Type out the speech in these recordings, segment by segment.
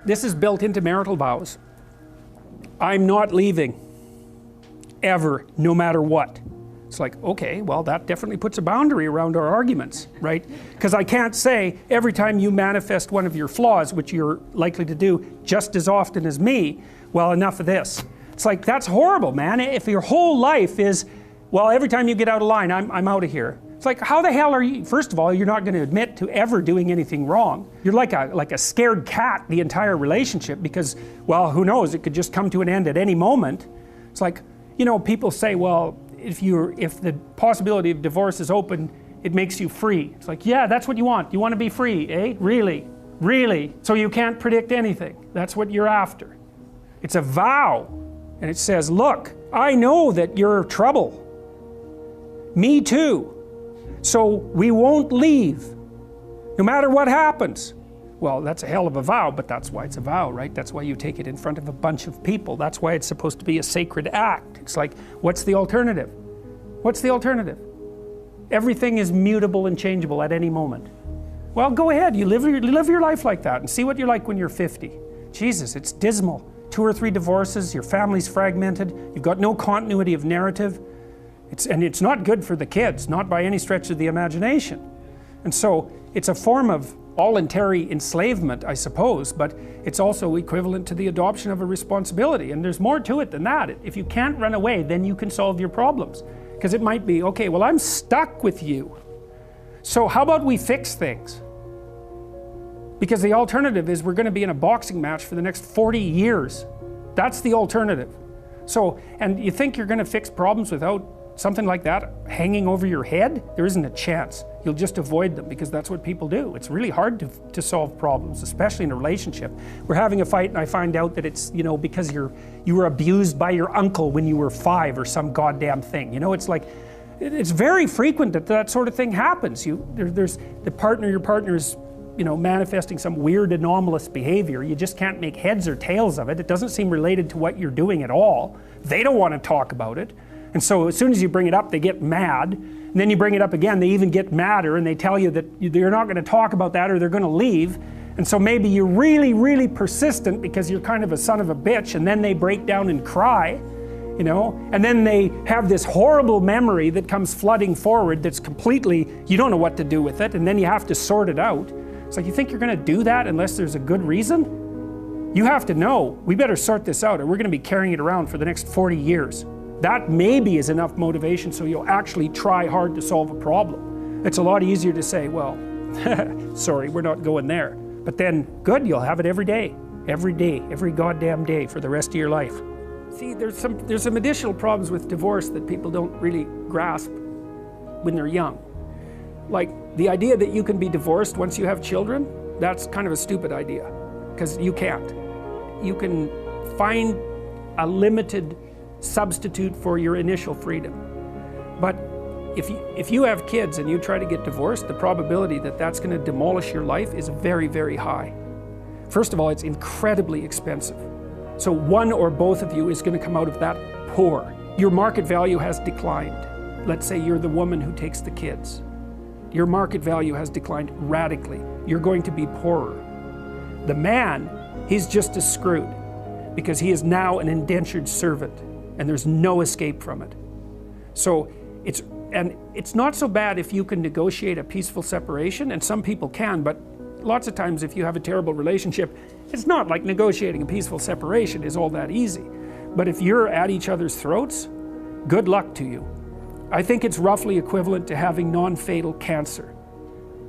This is built into marital vows. I'm not leaving, ever, no matter what. It's like, okay, well that definitely puts a boundary around our arguments, right? Because I can't say every time you manifest one of your flaws, which you're likely to do just as often as me, well, enough of this. It's like, that's horrible, man. If your whole life is, well, every time you get out of line, I'm out of here. It's like, how the hell are you? First of all, you're not going to admit to ever doing anything wrong. You're like a scared cat the entire relationship because, well, who knows? It could just come to an end at any moment. It's like, you know, people say, well, if the possibility of divorce is open, it makes you free. It's like, yeah, that's what you want. You want to be free, eh? Really? Really? So you can't predict anything. That's what you're after. It's a vow. And it says, look, I know that you're trouble. Me too. So we won't leave, no matter what happens. Well, that's a hell of a vow, but that's why it's a vow, right? That's why you take it in front of a bunch of people. That's why it's supposed to be a sacred act. It's like, what's the alternative? What's the alternative? Everything is mutable and changeable at any moment. Well, go ahead, you live your life like that and see what you're like when you're 50. Jesus, it's dismal. 2 or 3 divorces, your family's fragmented, you've got no continuity of narrative. And it's not good for the kids, not by any stretch of the imagination. And so it's a form of voluntary enslavement, I suppose, but it's also equivalent to the adoption of a responsibility. And there's more to it than that. If you can't run away, then you can solve your problems. Because it might be, okay, well, I'm stuck with you. So how about we fix things? Because the alternative is we're going to be in a boxing match for the next 40 years. That's the alternative. So, and you think you're going to fix problems without something like that hanging over your head? There isn't a chance. You'll just avoid them because that's what people do. It's really hard to solve problems, especially in a relationship. We're having a fight and I find out that it's, you know, because you were abused by your uncle when you were 5 or some goddamn thing. You know, it's like, it's very frequent that that sort of thing happens. There's your partner's, you know, manifesting some weird anomalous behavior. You just can't make heads or tails of it. It doesn't seem related to what you're doing at all. They don't want to talk about it. And so as soon as you bring it up, they get mad. And then you bring it up again, they even get madder and they tell you that you're not going to talk about that or they're going to leave. And so maybe you're really, really persistent because you're kind of a son of a bitch, and then they break down and cry, you know, and then they have this horrible memory that comes flooding forward that's completely, you don't know what to do with it, and then you have to sort it out. It's like, you think you're going to do that unless there's a good reason? You have to know, we better sort this out or we're going to be carrying it around for the next 40 years. That maybe is enough motivation so you'll actually try hard to solve a problem. It's a lot easier to say, well, sorry, we're not going there. But then, good, you'll have it every day, every goddamn day for the rest of your life. See, there's some additional problems with divorce that people don't really grasp when they're young. Like, the idea that you can be divorced once you have children, that's kind of a stupid idea, because you can't. You can find a limited substitute for your initial freedom. But if you have kids and you try to get divorced, the probability that that's going to demolish your life is very, very high. First of all, it's incredibly expensive. So one or both of you is going to come out of that poor. Your market value has declined. Let's say you're the woman who takes the kids. Your market value has declined radically. You're going to be poorer. The man, he's just as screwed because he is now an indentured servant and there's no escape from it. So it's not so bad if you can negotiate a peaceful separation, and some people can, but lots of times if you have a terrible relationship, it's not like negotiating a peaceful separation is all that easy. But if you're at each other's throats, good luck to you. I think it's roughly equivalent to having non-fatal cancer.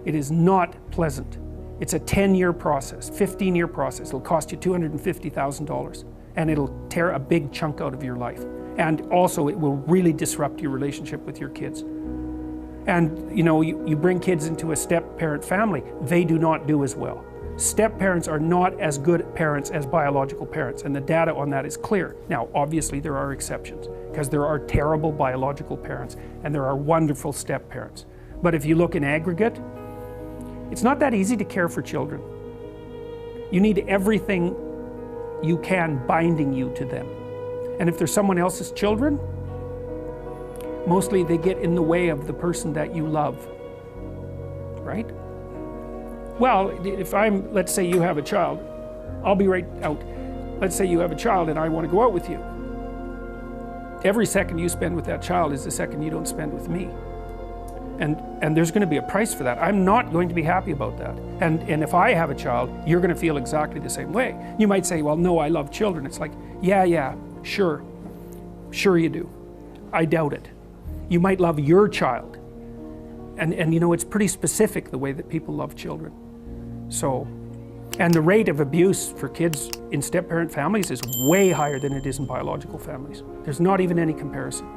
It is not pleasant. It's a 10-year process, 15-year process. It'll cost you $250,000 and it'll tear a big chunk out of your life. And also it will really disrupt your relationship with your kids. And you know, you bring kids into a step-parent family, they do not do as well. Step-parents are not as good parents as biological parents, and the data on that is clear. Now, obviously there are exceptions, because there are terrible biological parents, and there are wonderful step-parents. But if you look in aggregate, it's not that easy to care for children. You need everything you can binding you to them. And if they're someone else's children, mostly they get in the way of the person that you love, right? Well, if let's say you have a child, I'll be right out. Let's say you have a child and I want to go out with you. Every second you spend with that child is the second you don't spend with me. And there's going to be a price for that. I'm not going to be happy about that. And if I have a child, you're going to feel exactly the same way. You might say, well, no, I love children. It's like, yeah, sure you do. I doubt it. You might love your child. And you know, it's pretty specific the way that people love children. So, and the rate of abuse for kids in step-parent families is way higher than it is in biological families. There's not even any comparison.